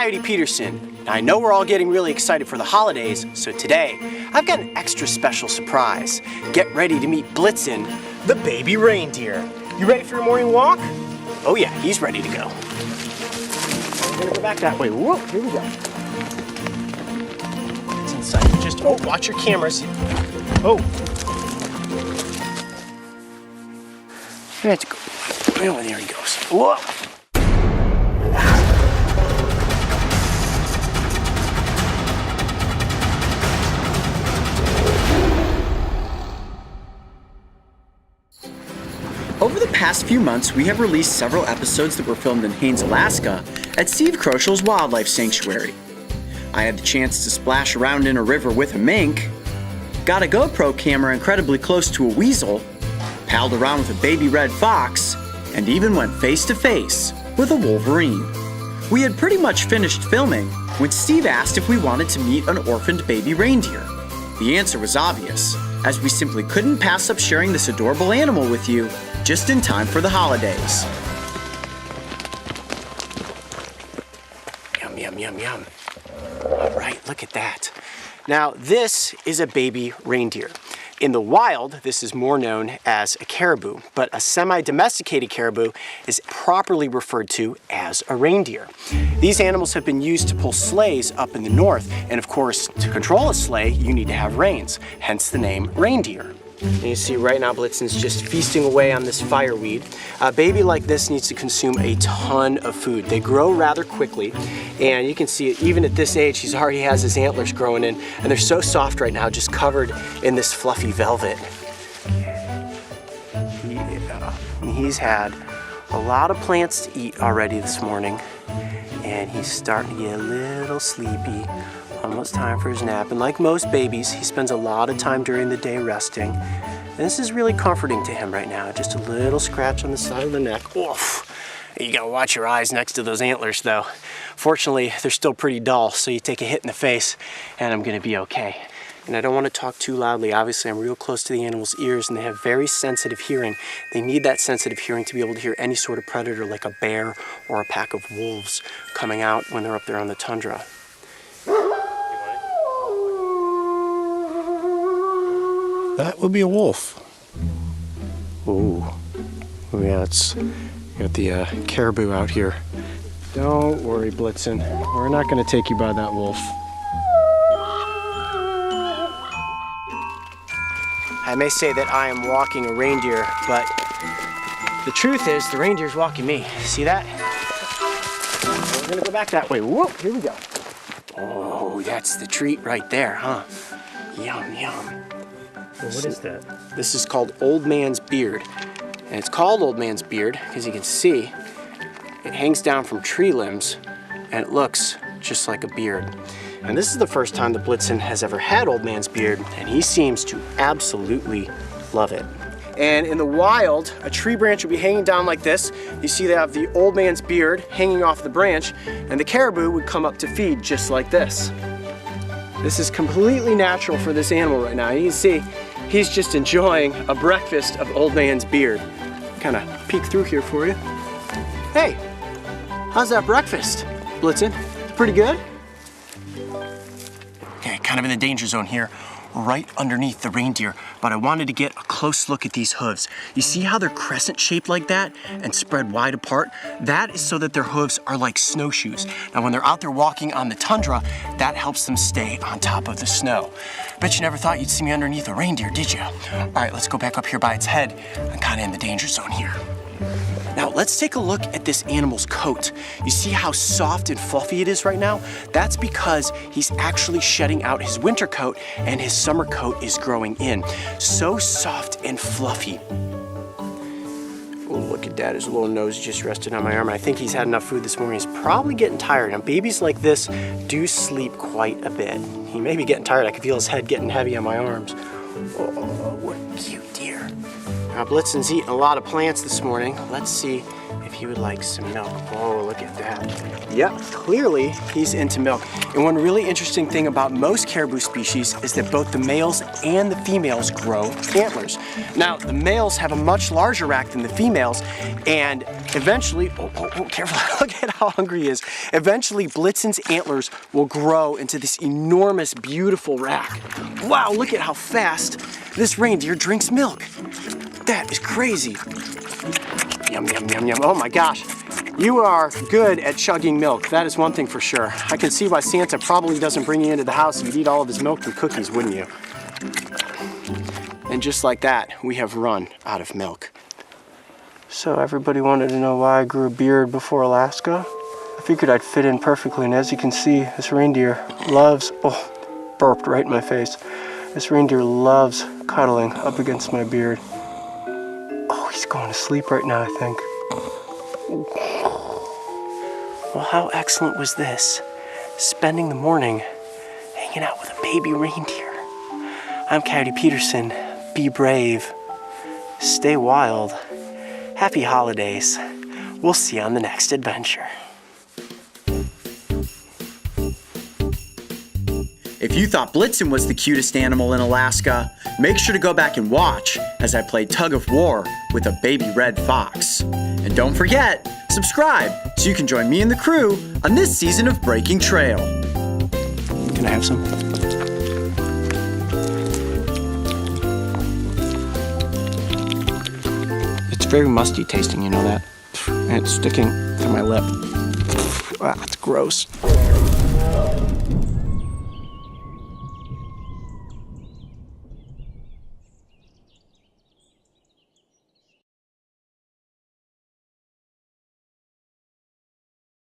Coyote Peterson. Now, I know we're all getting really excited for the holidays, so today I've got an extra special surprise. Get ready to meet Blitzen, the baby reindeer. You ready for your morning walk? Oh yeah, he's ready to go. We're gonna go back that way. Whoa, here we go. It's inside. Just, oh, watch your cameras. Oh. I have to go. Oh, there he goes. Whoa. Over the past few months, we have released several episodes that were filmed in Haines, Alaska, at Steve Krochel's Wildlife Sanctuary. I had the chance to splash around in a river with a mink, got a GoPro camera incredibly close to a weasel, palled around with a baby red fox, and even went face to face with a wolverine. We had pretty much finished filming when Steve asked if we wanted to meet an orphaned baby reindeer. The answer was obvious, as we simply couldn't pass up sharing this adorable animal with you just in time for the holidays. Yum, yum, yum, yum. All right, look at that. Now, this is a baby reindeer. In the wild, this is more known as a caribou, but a semi-domesticated caribou is properly referred to as a reindeer. These animals have been used to pull sleighs up in the north, and of course, to control a sleigh, you need to have reins, hence the name reindeer. And you see right now Blitzen's just feasting away on this fireweed. A baby like this needs to consume a ton of food. They grow rather quickly, and you can see even at this age, he already has his antlers growing in, and they're so soft right now, just covered in this fluffy velvet. Yeah. He's had a lot of plants to eat already this morning, and he's starting to get a little sleepy. Almost time for his nap, and like most babies, he spends a lot of time during the day resting. And this is really comforting to him right now. Just a little scratch on the side of the neck. Oof. You gotta watch your eyes next to those antlers though. Fortunately, they're still pretty dull, so you take a hit in the face and I'm gonna be okay. And I don't want to talk too loudly. Obviously, I'm real close to the animal's ears and they have very sensitive hearing. They need that sensitive hearing to be able to hear any sort of predator like a bear or a pack of wolves coming out when they're up there on the tundra. That would be a wolf. Ooh. Oh yeah, it's got the caribou out here. Don't worry, Blitzen. We're not gonna take you by that wolf. I may say that I am walking a reindeer, but the truth is the reindeer's walking me. See that? We're gonna go back that way. Whoa, here we go. Oh, that's the treat right there, huh? Yum, yum. Well, what is that? This is called Old Man's Beard. And it's called Old Man's Beard because you can see it hangs down from tree limbs and it looks just like a beard. And this is the first time that Blitzen has ever had Old Man's Beard, and he seems to absolutely love it. And in the wild, a tree branch will be hanging down like this. You see they have the Old Man's Beard hanging off the branch, and the caribou would come up to feed just like this. This is completely natural for this animal right now. You can see he's just enjoying a breakfast of Old Man's Beard. Kind of peek through here for you. Hey, how's that breakfast, Blitzen? Pretty good? Okay, kind of in the danger zone here, right underneath the reindeer, but I wanted to get a close look at these hooves. You see how they're crescent shaped like that and spread wide apart? That is so that their hooves are like snowshoes. Now when they're out there walking on the tundra, that helps them stay on top of the snow. Bet you never thought you'd see me underneath a reindeer, did you? All right, let's go back up here by its head. I'm kind of in the danger zone here. Now let's take a look at this animal's coat. You see how soft and fluffy it is right now? That's because he's actually shedding out his winter coat and his summer coat is growing in. So soft and fluffy. Oh, look at that, his little nose just rested on my arm. I think he's had enough food this morning. He's probably getting tired. Now babies like this do sleep quite a bit. He may be getting tired. I can feel his head getting heavy on my arms. Oh, what a cute deer. Now Blitzen's eating a lot of plants this morning. Let's see if he would like some milk. Oh, look at that. Yep, clearly he's into milk. And one really interesting thing about most caribou species is that both the males and the females grow antlers. Now, the males have a much larger rack than the females, and eventually, careful, look at how hungry he is. Eventually, Blitzen's antlers will grow into this enormous, beautiful rack. Wow, look at how fast this reindeer drinks milk. That is crazy. Yum, yum, yum, yum. Oh my gosh. You are good at chugging milk. That is one thing for sure. I can see why Santa probably doesn't bring you into the house. You'd eat all of his milk and cookies, wouldn't you? And just like that, we have run out of milk. So everybody wanted to know why I grew a beard before Alaska. I figured I'd fit in perfectly, and as you can see, this reindeer loves, oh, burped right in my face. This reindeer loves cuddling up against my beard. Oh, he's going to sleep right now, I think. Well, how excellent was this? Spending the morning hanging out with a baby reindeer. I'm Coyote Peterson. Be brave. Stay wild. Happy holidays. We'll see you on the next adventure. If you thought Blitzen was the cutest animal in Alaska, make sure to go back and watch as I play tug of war with a baby red fox. And don't forget, subscribe so you can join me and the crew on this season of Breaking Trail. Can I have some? It's very musty tasting, you know that? And it's sticking to my lip. Wow, it's gross.